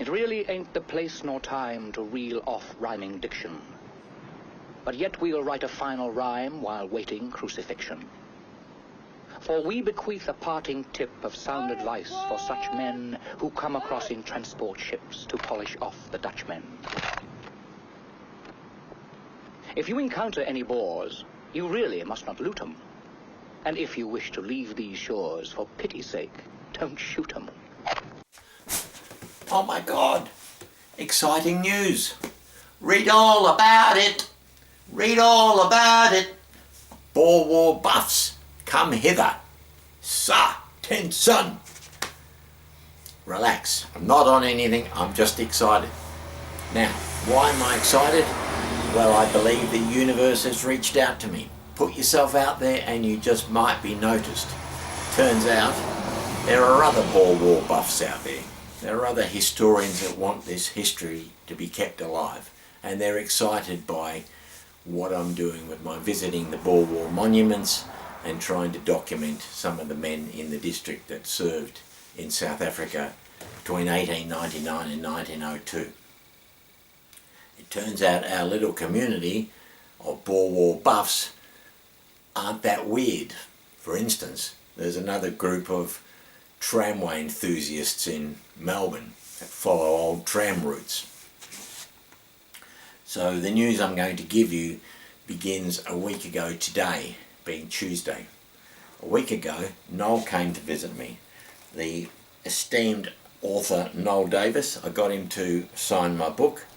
It really ain't the place nor time to reel off rhyming diction. But yet we'll write a final rhyme while waiting crucifixion. For we bequeath a parting tip of sound advice for such men who come across in transport ships to polish off the Dutchmen. If you encounter any Boers, you really must not loot 'em. And if you wish to leave these shores, for pity's sake, don't shoot 'em. Oh my God! Exciting news! Read all about it! Read all about it! Boer War buffs, come hither! Sa, ten son! Relax, I'm not on anything, I'm just excited. Now, why am I excited? Well, I believe the universe has reached out to me. Put yourself out there and you just might be noticed. Turns out, there are other Boer War buffs out there. There are other historians that want this history to be kept alive, and they're excited by what I'm doing with my visiting the Boer War monuments and trying to document some of the men in the district that served in South Africa between 1899 and 1902. It turns out our little community of Boer War buffs aren't that weird. For instance, there's another group of tramway enthusiasts in Melbourne that follow old tram routes. So the news I'm going to give you begins a week ago today, being Tuesday. A week ago, Noel came to visit me. The esteemed author Noel Davis, I got him to sign my book.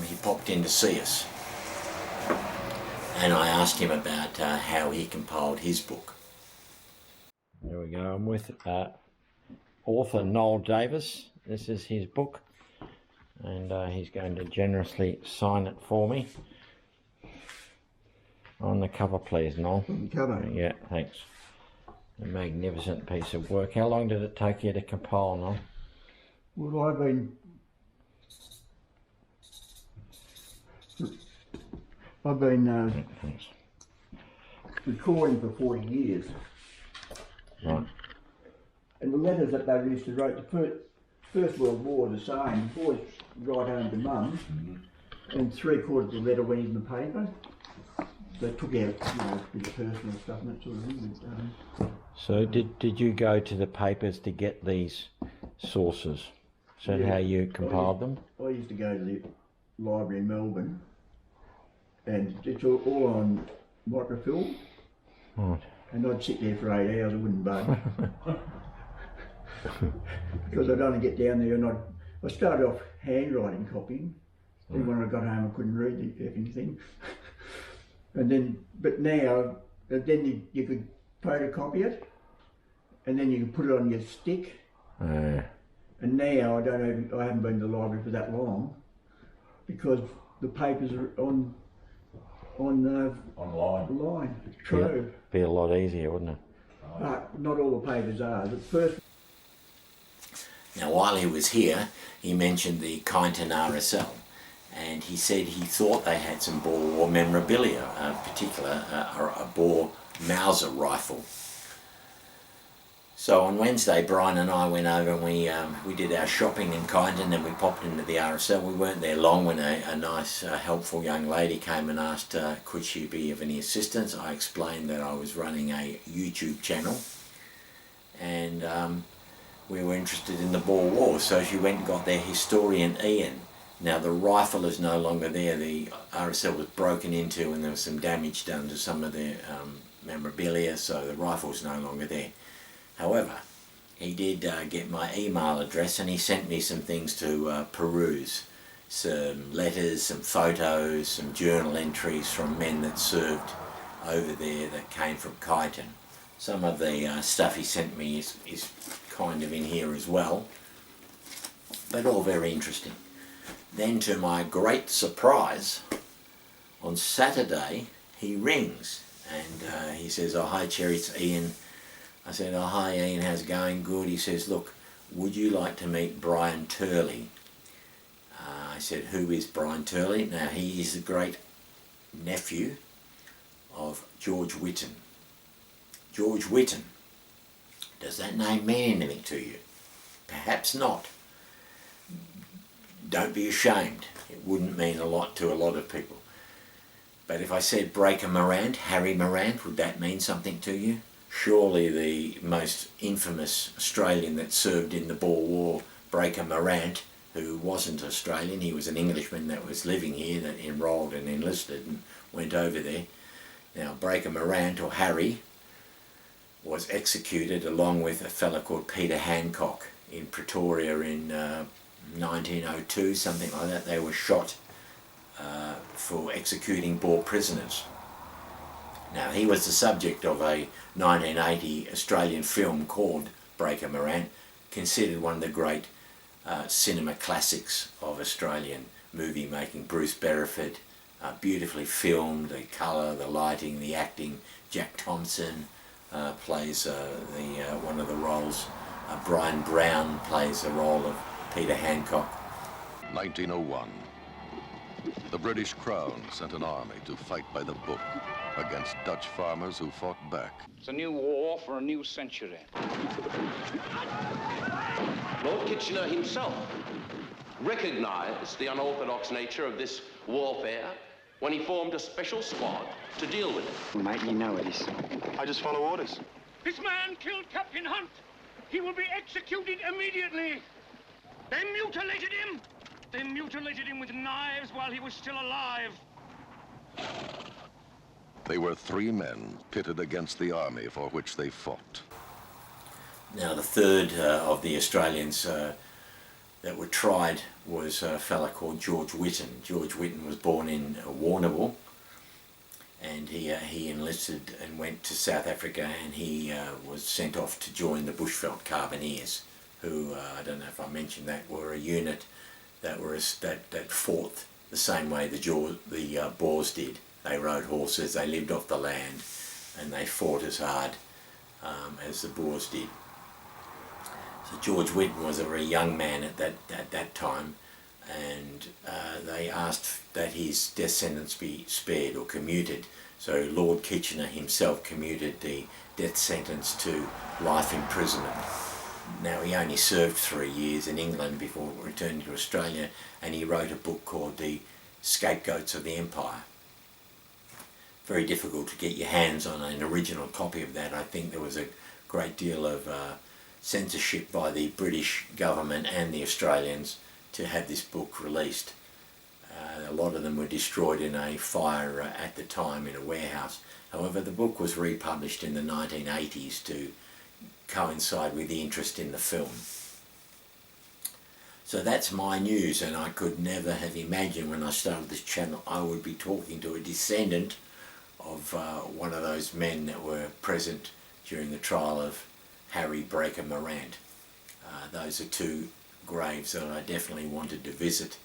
He popped in to see us. And I asked him about how he compiled his book. There we go, I'm with author Noel Davis. This is his book, and he's going to generously sign it for me. On the cover, please, Noel. On the cover? Yeah, thanks. A magnificent piece of work. How long did it take you to compile, Noel? Well, I've been Thanks. recording for 40 years. Right. And the letters that they used to write, the First World War, the same, boys write home to mum, and 3/4 of the letter went in the paper. They took out, a bit of personal stuff and that sort of thing. So did you go to the papers to get these sources? Is that how you compiled them? I used to go to the library in Melbourne, and it's all on microfilm. Right. And I'd sit there for 8 hours, I wouldn't budge. Because I'd only get down there and I started off handwriting copying. Then when I got home I couldn't read the effing thing. And then, but now, then you could photocopy it, and then you can put it on your stick. And now I haven't been to the library for that long, because the papers are online. Trove. Be a lot easier, wouldn't it? But not all the papers are. The first. Now, while he was here, he mentioned the Kyneton RSL, and he said he thought they had some Boer War memorabilia, particular a Boer Mauser rifle. So on Wednesday, Brian and I went over and we did our shopping in Kyneton, then we popped into the RSL. We weren't there long when a nice, helpful young lady came and asked could she be of any assistance. I explained that I was running a YouTube channel, and we were interested in the Boer War, so she went and got their historian Ian. Now the rifle is no longer there. The RSL was broken into and there was some damage done to some of their memorabilia, so the rifle's no longer there. However, he did get my email address and he sent me some things to peruse. Some letters, some photos, some journal entries from men that served over there that came from Kyneton. Some of the stuff he sent me is kind of in here as well, but all very interesting. Then to my great surprise, on Saturday he rings and he says, "Oh, hi Cherry, it's Ian." I said, "Oh, hi Ian, how's it going?" "Good." He says, "Look, would you like to meet Brian Turley?" I said, "Who is Brian Turley?" Now, he is the great nephew of George Whitton. George Whitton. Does that name mean anything to you? Perhaps not. don't be ashamed. It wouldn't mean a lot to a lot of people. But if I said Breaker Morant, Harry Morant, would that mean something to you? Surely the most infamous Australian that served in the Boer War, Breaker Morant, who wasn't Australian, he was an Englishman that was living here, that enrolled and enlisted and went over there. Now, Breaker Morant, or Harry, was executed along with a fellow called Peter Hancock in Pretoria in 1902, something like that. They were shot for executing Boer prisoners. Now, he was the subject of a 1980 Australian film called Breaker Morant, considered one of the great cinema classics of Australian movie making. Bruce Beresford, beautifully filmed, the colour, the lighting, the acting. Jack Thompson plays one of the roles. Brian Brown plays the role of Peter Hancock. 1901. The British Crown sent an army to fight by the book against Dutch farmers who fought back. It's a new war for a new century. Lord Kitchener himself recognised the unorthodox nature of this warfare when he formed a special squad to deal with it. Mate, you know it is. I just follow orders. This man killed Captain Hunt. He will be executed immediately. They mutilated him. They mutilated him with knives while he was still alive. They were 3 men pitted against the army for which they fought. Now, the third of the Australians that were tried was a fella called George Whitten. George Whitten was born in Warrnambool, and he enlisted and went to South Africa, and he was sent off to join the Bushveld Carbineers, who, I don't know if I mentioned that, were a unit that fought the same way the Boers did. They rode horses, they lived off the land, and they fought as hard as the Boers did. So George Whitten was a very young man at that time, and they asked that his death sentence be spared or commuted. So Lord Kitchener himself commuted the death sentence to life imprisonment. Now, he only served 3 years in England before returning to Australia, and he wrote a book called The Scapegoats of the Empire. Very difficult to get your hands on an original copy of that. I think there was a great deal of censorship by the British government and the Australians to have this book released. A lot of them were destroyed in a fire at the time in a warehouse. However, the book was republished in the 1980s to coincide with the interest in the film. So that's my news, and I could never have imagined when I started this channel I would be talking to a descendant of one of those men that were present during the trial of Harry Breaker Morant. Those are 2 graves that I definitely wanted to visit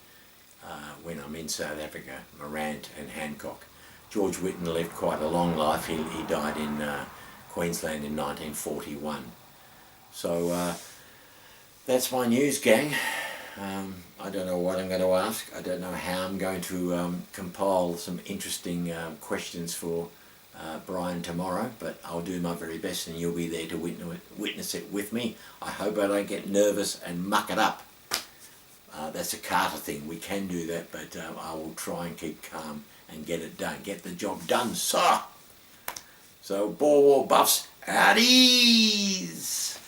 when I'm in South Africa, Morant and Hancock. George Whitten lived quite a long life. He died in Queensland in 1941. So that's my news, gang. I don't know what I'm going to ask. I don't know how I'm going to compile some interesting questions for Brian tomorrow, but I'll do my very best, and you'll be there to witness it with me. I hope I don't get nervous and muck it up. That's a Carter thing. We can do that, but I will try and keep calm and get it done. Get the job done, sir. So, Boer War buffs, at ease!